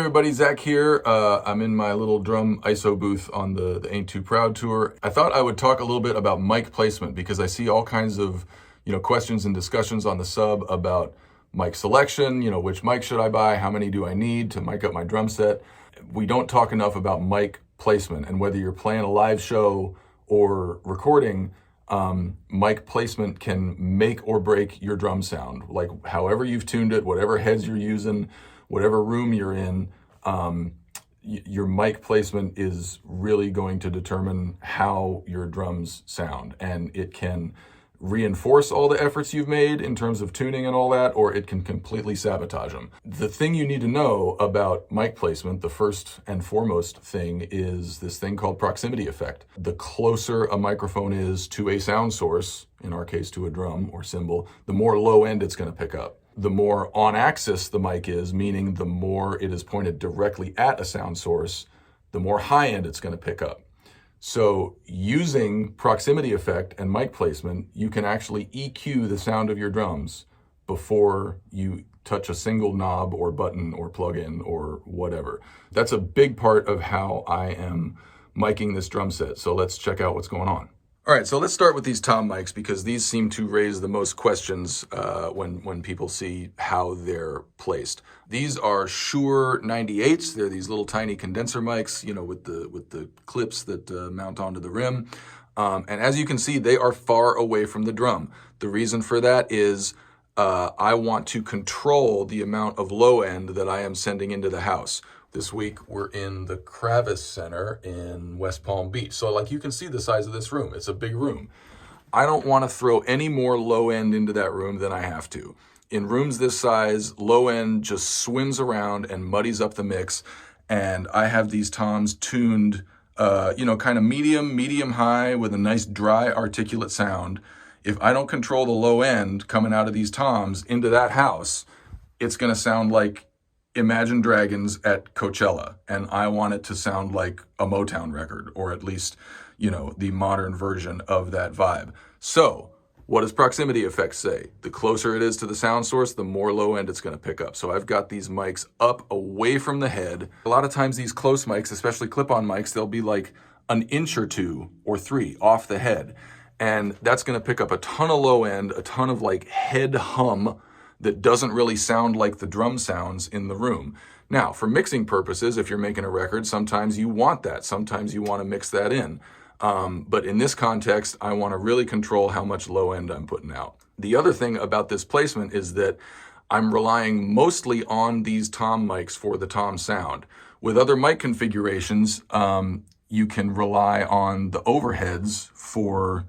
everybody, Zach here. I'm in my little drum ISO booth on the Ain't Too Proud tour. I thought I would talk a little bit about mic placement because I see all kinds of, questions and discussions on the sub about mic selection, which mic should I buy? How many do I need to mic up my drum set? We don't talk enough about mic placement, and whether you're playing a live show or recording, mic placement can make or break your drum sound. Like however you've tuned it, whatever heads you're using, whatever room you're in, your mic placement is really going to determine how your drums sound. And it can reinforce all the efforts you've made in terms of tuning and all that, or it can completely sabotage them. The thing you need to know about mic placement, the first and foremost thing, is this thing called proximity effect. The closer a microphone is to a sound source, in our case to a drum or cymbal, the more low end it's going to pick up. The more on axis the mic is, meaning the more it is pointed directly at a sound source, the more high end it's going to pick up. So using proximity effect and mic placement, you can actually EQ the sound of your drums before you touch a single knob or button or plug-in or whatever. That's a big part of how I am micing this drum set. So let's check out what's going on. All right, so let's start with these tom mics because these seem to raise the most questions when people see how they're placed. These are Shure 98s. They're these little tiny condenser mics, with the clips that mount onto the rim. And as you can see, they are far away from the drum. The reason for that is I want to control the amount of low end that I am sending into the house. This week, we're in the Kravis Center in West Palm Beach. So like you can see the size of this room. It's a big room. I don't want to throw any more low end into that room than I have to. In rooms this size, low end just swims around and muddies up the mix. And I have these toms tuned, kind of medium high with a nice dry articulate sound. If I don't control the low end coming out of these toms into that house, it's going to sound like Imagine Dragons at Coachella, and I want it to sound like a Motown record, or at least, the modern version of that vibe. So, what does proximity effect say? The closer it is to the sound source, the more low end it's going to pick up. So I've got these mics up away from the head. A lot of times these close mics, especially clip-on mics, they'll be like an inch or 2 or 3 off the head. And that's going to pick up a ton of low end, a ton of like head hum that doesn't really sound like the drum sounds in the room. Now, for mixing purposes, if you're making a record, sometimes you want that. Sometimes you want to mix that in. But in this context, I want to really control how much low end I'm putting out. The other thing about this placement is that I'm relying mostly on these tom mics for the tom sound. With other mic configurations, you can rely on the overheads for,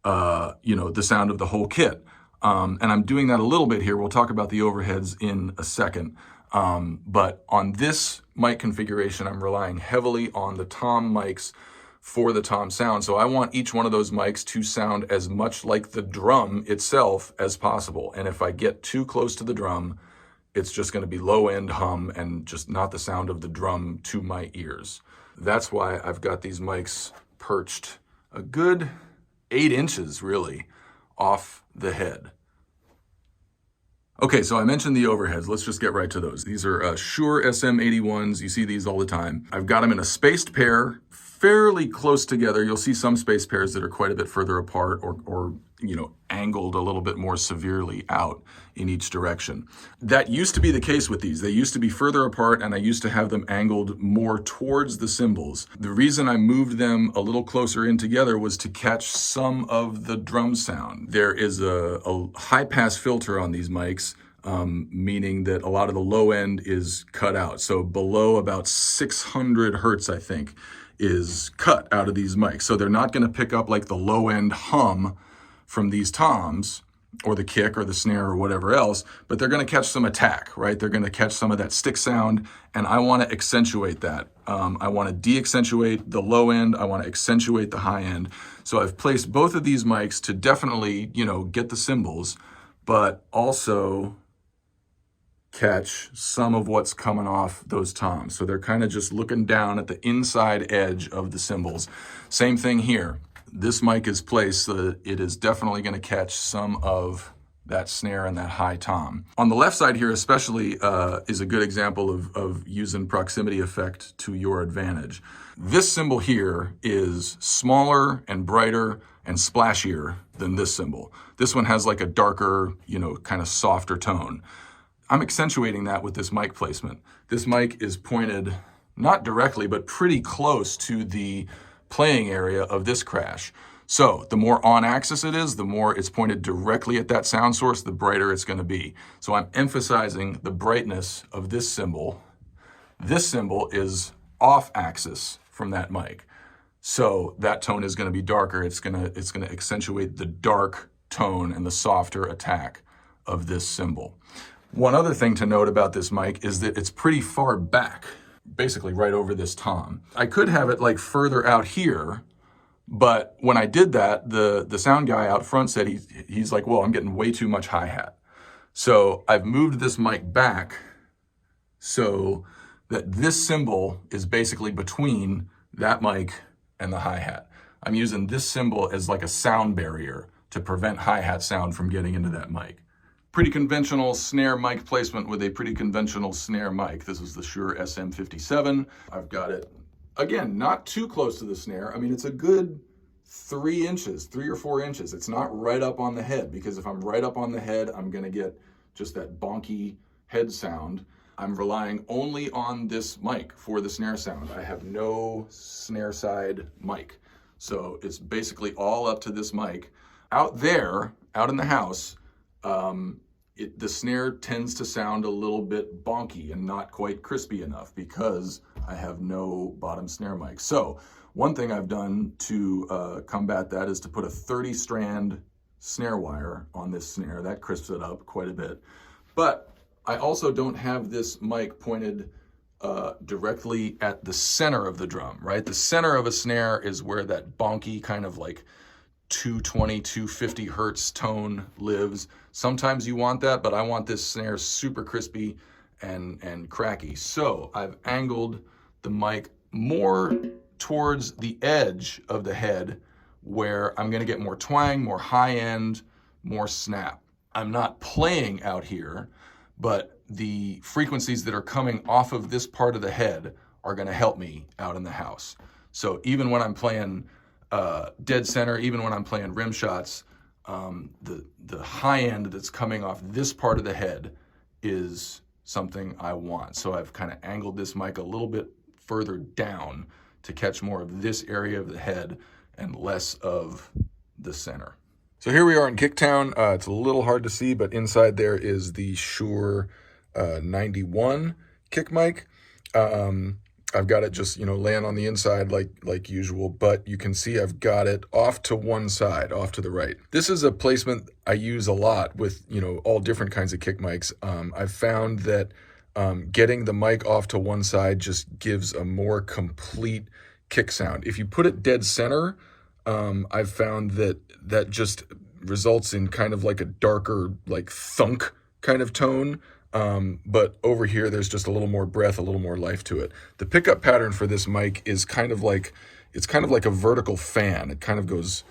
the sound of the whole kit. And I'm doing that a little bit here. We'll talk about the overheads in a second. But on this mic configuration, I'm relying heavily on the tom mics for the tom sound. So I want each one of those mics to sound as much like the drum itself as possible. And if I get too close to the drum, it's just going to be low end hum and just not the sound of the drum to my ears. That's why I've got these mics perched a good 8 inches, really, off the head. Okay, so I mentioned the overheads. Let's just get right to those. These are Shure SM81s. You see these all the time. I've got them in a spaced pair, fairly close together. You'll see some spaced pairs that are quite a bit further apart or angled a little bit more severely out in each direction. That used to be the case with these. They used to be further apart, and I used to have them angled more towards the cymbals. The reason I moved them a little closer in together was to catch some of the drum sound. There is a high-pass filter on these mics, meaning that a lot of the low end is cut out. So below about 600 hertz, I think, is cut out of these mics. So they're not going to pick up like the low end hum from these toms or the kick or the snare or whatever else, but they're going to catch some attack, right? They're going to catch some of that stick sound, and I want to accentuate that. I want to de-accentuate the low end. I want to accentuate the high end. So I've placed both of these mics to definitely, get the cymbals, but also catch some of what's coming off those toms. So they're kind of just looking down at the inside edge of the cymbals. Same thing here. This mic is placed so that it is definitely going to catch some of that snare and that high tom. On the left side here especially is a good example of using proximity effect to your advantage. This cymbal here is smaller and brighter and splashier than this cymbal. This one has like a darker, kind of softer tone. I'm accentuating that with this mic placement. This mic is pointed not directly, but pretty close to the playing area of this crash. So the more on axis it is, the more it's pointed directly at that sound source, the brighter it's going to be. So I'm emphasizing the brightness of this cymbal. This cymbal is off axis from that mic. So that tone is going to be darker. It's going to accentuate the dark tone and the softer attack of this cymbal. One other thing to note about this mic is that it's pretty far back, basically right over this tom. I could have it like further out here, but when I did that, the sound guy out front said he's like, well, I'm getting way too much hi-hat. So I've moved this mic back so that this cymbal is basically between that mic and the hi-hat. I'm using this cymbal as like a sound barrier to prevent hi-hat sound from getting into that mic. Pretty conventional snare mic placement with a pretty conventional snare mic. This is the Shure SM57. I've got it, again, not too close to the snare. I mean, it's a good 3 inches, 3 or 4 inches. It's not right up on the head, because if I'm right up on the head, I'm gonna get just that bonky head sound. I'm relying only on this mic for the snare sound. I have no snare side mic. So it's basically all up to this mic. Out there, out in the house, the snare tends to sound a little bit bonky and not quite crispy enough because I have no bottom snare mic. So one thing I've done to combat that is to put a 30-strand snare wire on this snare. That crisps it up quite a bit. But I also don't have this mic pointed directly at the center of the drum, right? The center of a snare is where that bonky kind of like 220, 250 hertz tone lives. Sometimes you want that, but I want this snare super crispy and cracky. So I've angled the mic more towards the edge of the head where I'm gonna get more twang, more high end, more snap. I'm not playing out here, but the frequencies that are coming off of this part of the head are gonna help me out in the house. So even when I'm playing dead center, even when I'm playing rim shots, the high end that's coming off this part of the head is something I want. So I've kind of angled this mic a little bit further down to catch more of this area of the head and less of the center. So here we are in Kicktown. It's a little hard to see, but inside there is the Shure 91 kick mic. I've got it just, laying on the inside like usual, but you can see I've got it off to one side, off to the right. This is a placement I use a lot with, all different kinds of kick mics. I've found that getting the mic off to one side just gives a more complete kick sound. If you put it dead center, I've found that just results in kind of like a darker, like thunk kind of tone. But over here, there's just a little more breath, a little more life to it. The pickup pattern for this mic is kind of like a vertical fan. It kind of goes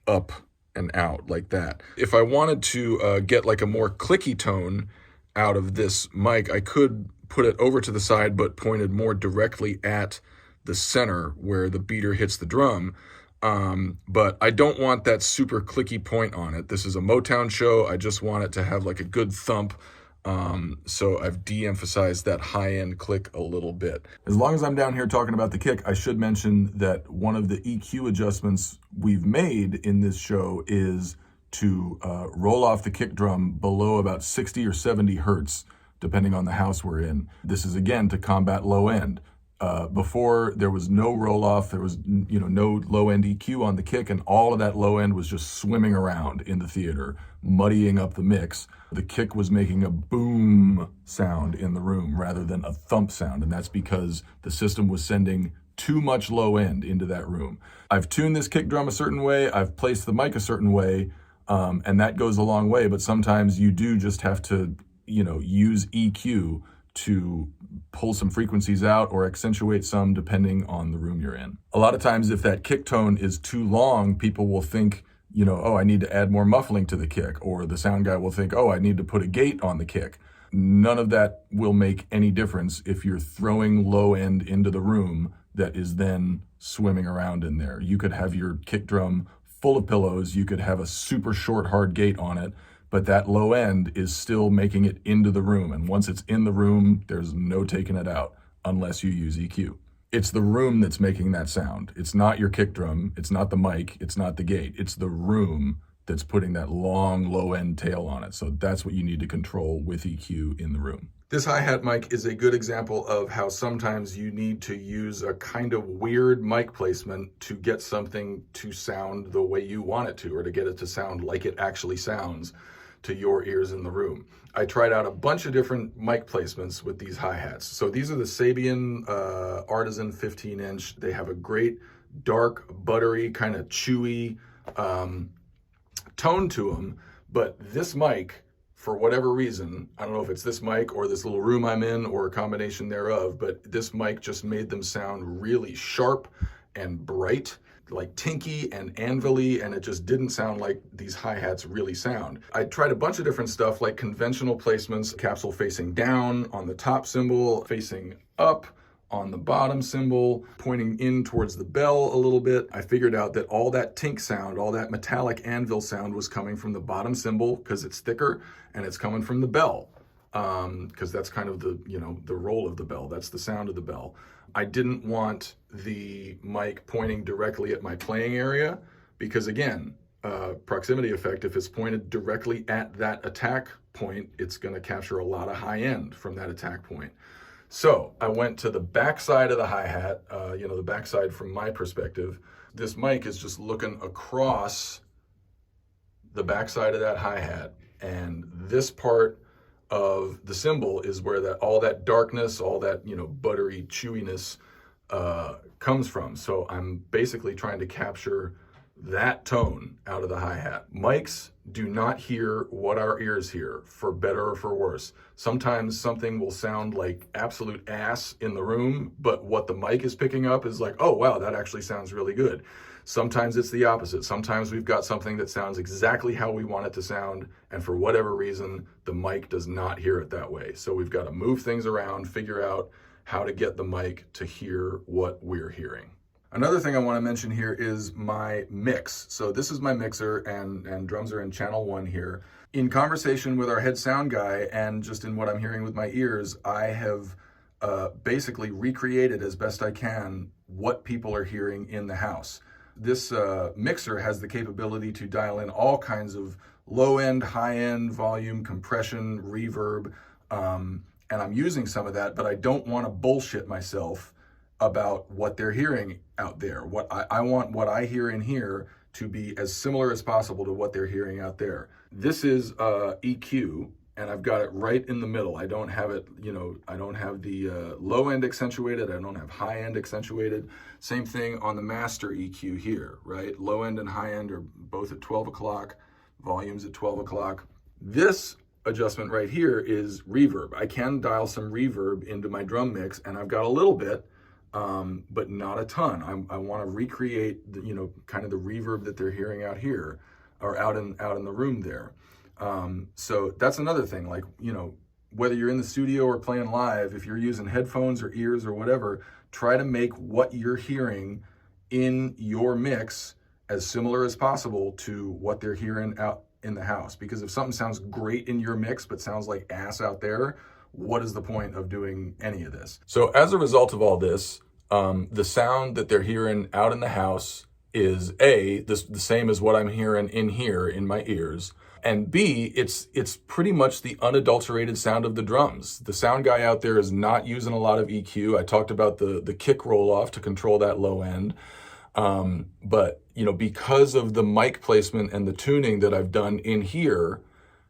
up and out like that. If I wanted to get like a more clicky tone out of this mic, I could put it over to the side, but pointed more directly at the center where the beater hits the drum. But I don't want that super clicky point on it. This is a Motown show. I just want it to have like a good thump. So I've de-emphasized that high-end click a little bit. As long as I'm down here talking about the kick, I should mention that one of the EQ adjustments we've made in this show is to roll off the kick drum below about 60 or 70 hertz, depending on the house we're in. This is, again, to combat low end. Before, there was no roll-off, there was no low-end EQ on the kick, and all of that low end was just swimming around in the theater, muddying up the mix. The kick was making a boom sound in the room rather than a thump sound, and that's because the system was sending too much low end into that room. I've tuned this kick drum a certain way, I've placed the mic a certain way, and that goes a long way, but sometimes you do just have to, use EQ to pull some frequencies out or accentuate some depending on the room you're in. A lot of times if that kick tone is too long, people will think, oh, I need to add more muffling to the kick, or the sound guy will think, oh, I need to put a gate on the kick. None of that will make any difference if you're throwing low end into the room that is then swimming around in there. You could have your kick drum full of pillows, you could have a super short hard gate on it, but that low end is still making it into the room. And once it's in the room, there's no taking it out unless you use EQ. It's the room that's making that sound. It's not your kick drum, it's not the mic, it's not the gate. It's the room that's putting that long low end tail on it. So that's what you need to control with EQ in the room. This hi-hat mic is a good example of how sometimes you need to use a kind of weird mic placement to get something to sound the way you want it to, or to get it to sound like it actually sounds to your ears in the room. I tried out a bunch of different mic placements with these hi-hats. So these are the Sabian Artisan 15-inch. They have a great dark, buttery, kind of chewy tone to them. But this mic, for whatever reason, I don't know if it's this mic or this little room I'm in or a combination thereof, but this mic just made them sound really sharp and bright, like tinky and anvil-y, and it just didn't sound like these hi-hats really sound. I tried a bunch of different stuff, like conventional placements, capsule facing down on the top cymbal, facing up on the bottom cymbal, pointing in towards the bell a little bit. I figured out that all that tink sound, all that metallic anvil sound was coming from the bottom cymbal because it's thicker, and it's coming from the bell because that's kind of the, the roll of the bell. That's the sound of the bell. I didn't want the mic pointing directly at my playing area because, again, proximity effect, if it's pointed directly at that attack point, it's going to capture a lot of high end from that attack point. So I went to the back side of the hi-hat, the backside from my perspective. This mic is just looking across the backside of that hi-hat, and this part of the cymbal is where all that darkness, all that, buttery chewiness comes from. So I'm basically trying to capture that tone out of the hi-hat. Mics do not hear what our ears hear, for better or for worse. Sometimes something will sound like absolute ass in the room, but what the mic is picking up is like, oh wow, that actually sounds really good. Sometimes it's the opposite. Sometimes we've got something that sounds exactly how we want it to sound, and for whatever reason, the mic does not hear it that way. So we've got to move things around, figure out how to get the mic to hear what we're hearing. Another thing I want to mention here is my mix. So this is my mixer, and drums are in channel 1 here. In conversation with our head sound guy, and just in what I'm hearing with my ears, I have basically recreated as best I can what people are hearing in the house. This mixer has the capability to dial in all kinds of low-end, high-end, volume, compression, reverb, and I'm using some of that, but I don't want to bullshit myself about what they're hearing out there. What I want what I hear in here to be as similar as possible to what they're hearing out there. This is EQ, and I've got it right in the middle. I don't have it, I don't have the low end accentuated, I don't have high end accentuated. Same thing on the master EQ here, right? Low end and high end are both at 12 o'clock, volumes at 12 o'clock. This adjustment right here is reverb. I can dial some reverb into my drum mix, and I've got a little bit, but not a ton. I want to recreate, kind of the reverb that they're hearing out here, or out in the room there. So that's another thing, like, whether you're in the studio or playing live, if you're using headphones or ears or whatever, try to make what you're hearing in your mix as similar as possible to what they're hearing out in the house. Because if something sounds great in your mix but sounds like ass out there, what is the point of doing any of this? So as a result of all this, the sound that they're hearing out in the house is the same as what I'm hearing in here in my ears. And B, it's pretty much the unadulterated sound of the drums. The sound guy out there is not using a lot of EQ. I talked about the kick roll off to control that low end. But because of the mic placement and the tuning that I've done in here,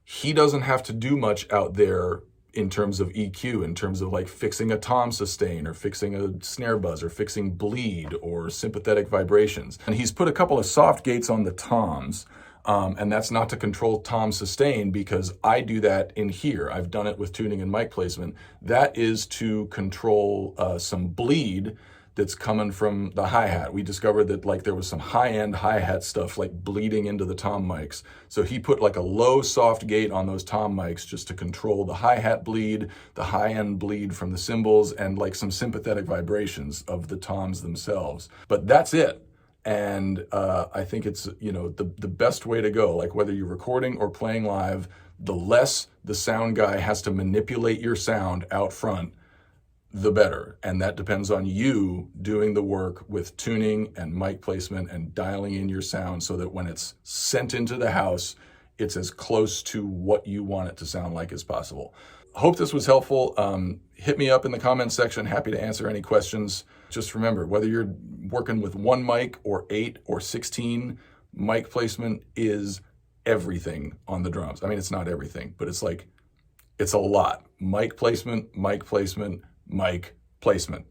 he doesn't have to do much out there in terms of EQ, in terms of like fixing a tom sustain or fixing a snare buzz or fixing bleed or sympathetic vibrations. And he's put a couple of soft gates on the toms. And that's not to control tom sustain, because I do that in here. I've done it with tuning and mic placement. That is to control some bleed that's coming from the hi-hat. We discovered that like there was some high-end hi-hat stuff like bleeding into the tom mics. So he put like a low soft gate on those tom mics just to control the hi-hat bleed, the high-end bleed from the cymbals, and like some sympathetic vibrations of the toms themselves. But that's it. And I think it's, you know, the best way to go. Like whether you're recording or playing live, the less the sound guy has to manipulate your sound out front, the better. And that depends on you doing the work with tuning and mic placement and dialing in your sound so that when it's sent into the house, it's as close to what you want it to sound like as possible. Hope this was helpful. Hit me up in the comments section. Happy to answer any questions. Just remember, whether you're working with 1 mic or 8 or 16, mic placement is everything on the drums. I mean, it's not everything, but it's like, it's a lot. Mic placement, mic placement, mic placement.